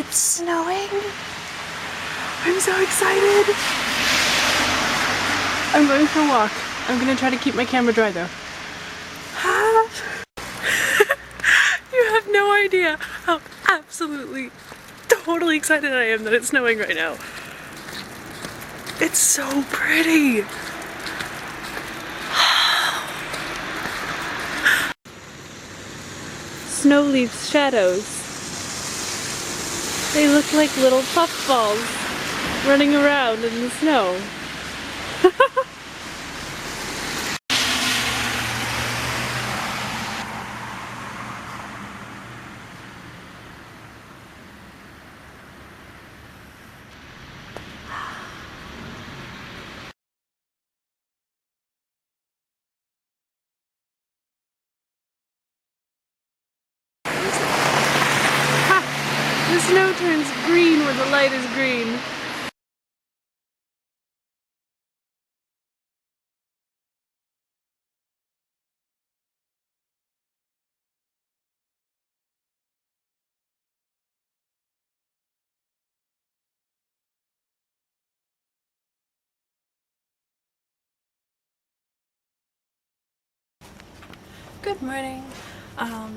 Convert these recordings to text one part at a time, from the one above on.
It's snowing. I'm so excited. I'm going for a walk. I'm gonna try to keep my camera dry though. You have no idea how absolutely, totally excited I am that it's snowing right now. It's so pretty. Snow leaves shadows. They look like little puffballs running around in the snow. The snow turns green where the light is green. Good morning.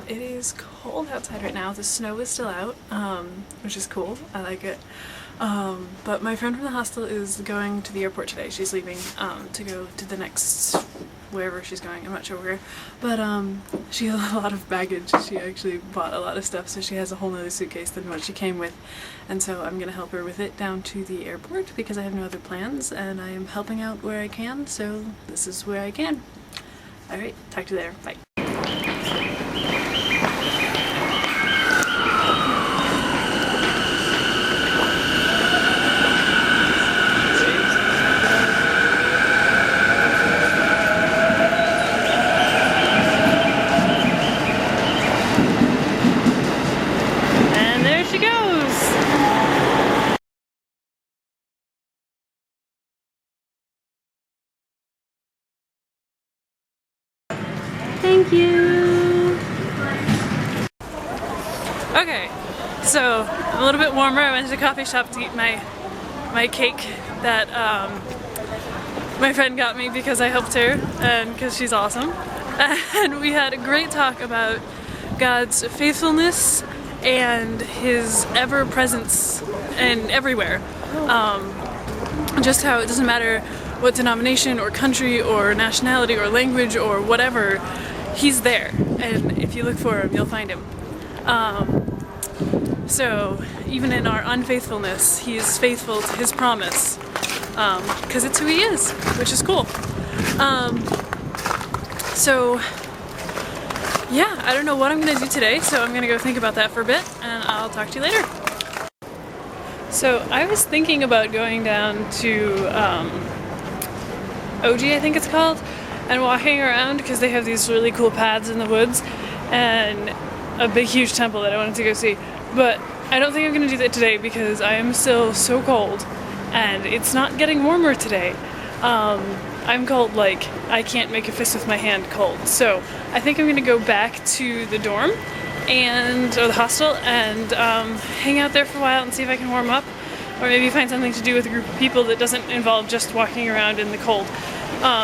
It is cold outside right now. The snow is still out, which is cool. I like it. But my friend from the hostel is going to the airport today. She's leaving to go to the next wherever she's going. I'm not sure where. But she has a lot of baggage. She actually bought a lot of stuff, so she has a whole nother suitcase than what she came with. And so I'm gonna help her with it down to the airport because I have no other plans and I am helping out where I can, so this is where I can. Alright, talk to you later. Bye. Thank you! Okay, so a little bit warmer. I went to the coffee shop to eat my cake that my friend got me because I helped her and because she's awesome. And we had a great talk about God's faithfulness and His ever-presence and everywhere. Just how it doesn't matter what denomination or country or nationality or language or whatever, He's there, and if you look for Him, you'll find Him. So even in our unfaithfulness, He is faithful to His promise, because it's who He is, which is cool. So yeah, I don't know what I'm gonna do today, so I'm gonna go think about that for a bit, and I'll talk to you later. So I was thinking about going down to OG, I think it's called, and walking around because they have these really cool paths in the woods and a big huge temple that I wanted to go see. But I don't think I'm gonna do that today because I am still so cold and it's not getting warmer today. I'm cold, like I can't make a fist with my hand cold. So I think I'm gonna go back to the dorm or the hostel and hang out there for a while and see if I can warm up, or maybe find something to do with a group of people that doesn't involve just walking around in the cold.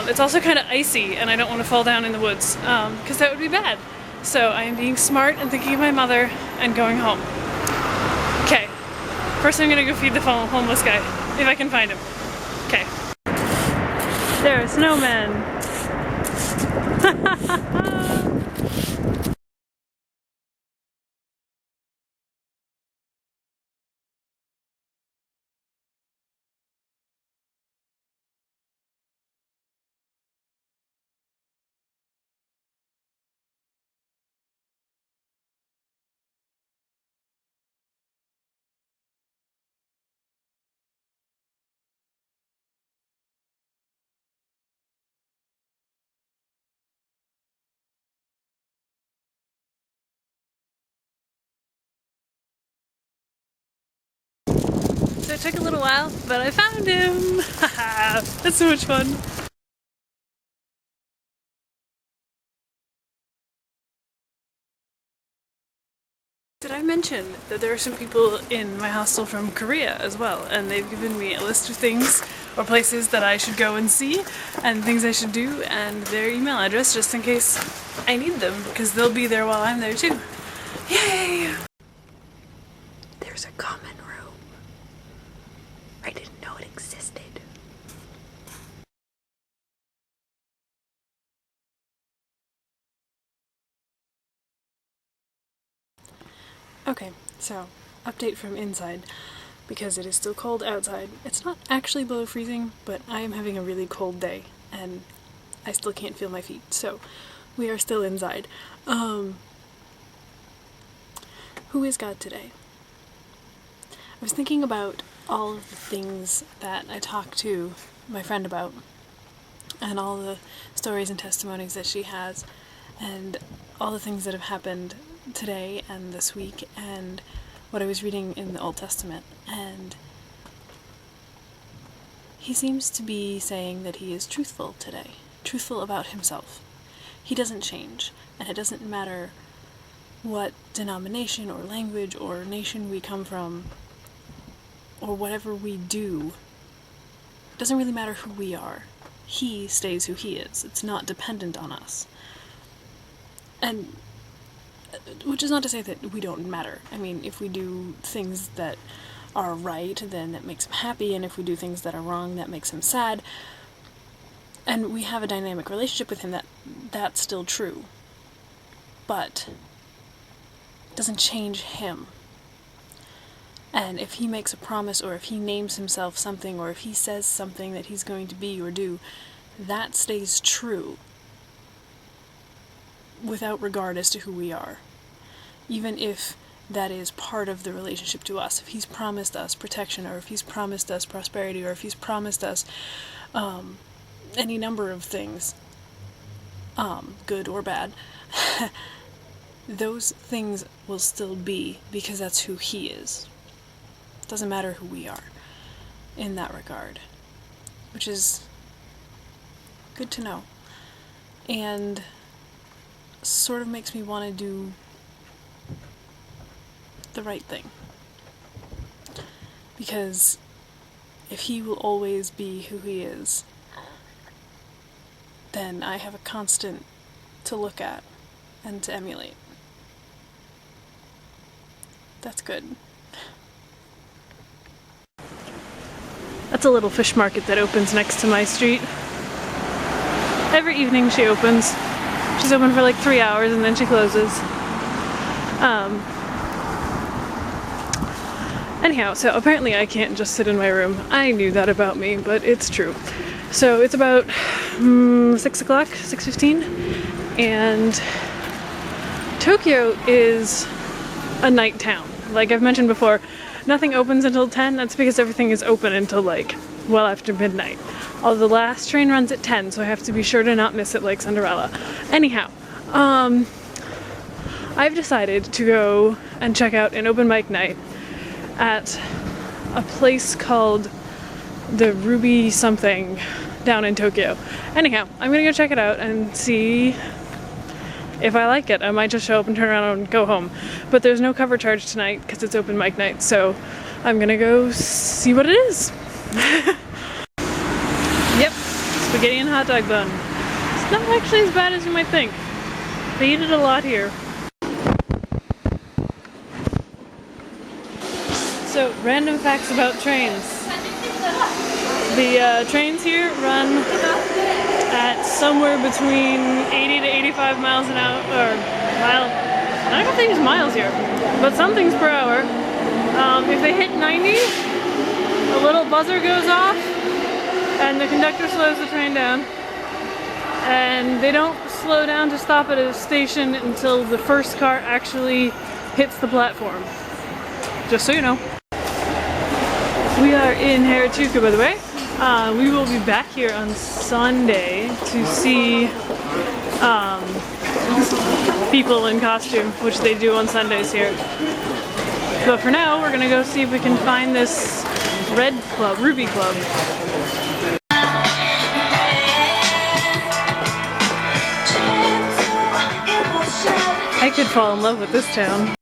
It's also kind of icy and I don't want to fall down in the woods because that would be bad. So I am being smart and thinking of my mother and going home. Okay, first I'm gonna go feed the homeless guy, if I can find him. Okay. There are snowmen. So it took a little while, but I found him! That's so much fun! Did I mention that there are some people in my hostel from Korea as well, and they've given me a list of things or places that I should go and see and things I should do and their email address just in case I need them, because they'll be there while I'm there too. Yay! There's a common room. I didn't know it existed. Okay, so update from inside, because it is still cold outside. It's not actually below freezing, but I am having a really cold day and I still can't feel my feet, so we are still inside. Who is God today? I was thinking about all of the things that I talked to my friend about and all the stories and testimonies that she has and all the things that have happened today and this week and what I was reading in the Old Testament, and he seems to be saying that he is truthful today, truthful about himself. He doesn't change, and it doesn't matter what denomination or language or nation we come from or whatever we do. It doesn't really matter who we are. He stays who he is. It's not dependent on us. And which is not to say that we don't matter. I mean, if we do things that are right, then that makes him happy, and if we do things that are wrong, that makes him sad. And we have a dynamic relationship with him, that's still true. But it doesn't change him. And if he makes a promise, or if he names himself something, or if he says something that he's going to be or do, that stays true, without regard as to who we are. Even if that is part of the relationship to us. If he's promised us protection, or if he's promised us prosperity, or if he's promised us any number of things, good or bad, those things will still be, because that's who he is. It doesn't matter who we are in that regard, which is good to know. And sort of makes me want to do the right thing. Because if he will always be who he is, then I have a constant to look at and to emulate. That's good. That's a little fish market that opens next to my street. Every evening she opens. She's open for like 3 hours and then she closes. Anyhow, so apparently I can't just sit in my room. I knew that about me, but it's true. So it's about 6 o'clock, 6:15, and Tokyo is a night town. Like I've mentioned before, nothing opens until 10. That's because everything is open until like well after midnight. Although the last train runs at 10, so I have to be sure to not miss it like Cinderella. Anyhow, I've decided to go and check out an open mic night at a place called the Ruby something down in Tokyo. Anyhow, I'm gonna go check it out and see if I like it. I might just show up and turn around and go home. But there's no cover charge tonight because it's open mic night, so I'm gonna go see what it is. Yep, spaghetti and hot dog bun. It's not actually as bad as you might think. They eat it a lot here. So, random facts about trains. The trains here run at somewhere between 80 to 85 miles an hour, or mile, I don't know if they use miles here, but something's per hour. If they hit 90, a little buzzer goes off and the conductor slows the train down. And they don't slow down to stop at a station until the first car actually hits the platform. Just so you know. We are in Hairajuku, by the way. We will be back here on Sunday to see people in costume, which they do on Sundays here. But for now, we're gonna go see if we can find this red club, Ruby Club. I could fall in love with this town.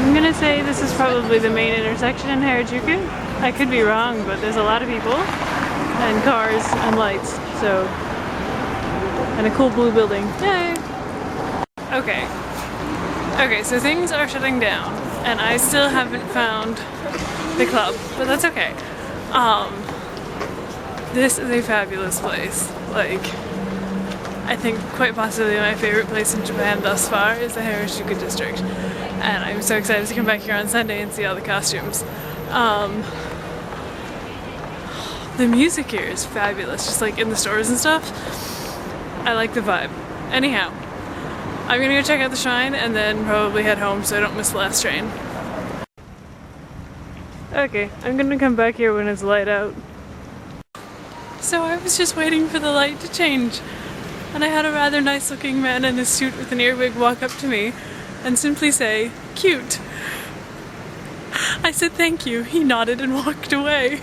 I'm gonna say this is probably the main intersection in Hairajuku. I could be wrong, but there's a lot of people and cars and lights, so, and a cool blue building. Yay! Okay. Okay, so things are shutting down and I still haven't found the club, but that's okay. This is a fabulous place. Like, I think quite possibly my favorite place in Japan thus far is the Hairajuku district. And I'm so excited to come back here on Sunday and see all the costumes. The music here is fabulous, just like in the stores and stuff. I like the vibe. Anyhow, I'm gonna go check out the shrine and then probably head home so I don't miss the last train. Okay, I'm gonna come back here when it's light out. So I was just waiting for the light to change, and I had a rather nice looking man in a suit with an earwig walk up to me and simply say, "Cute." I said thank you, he nodded and walked away.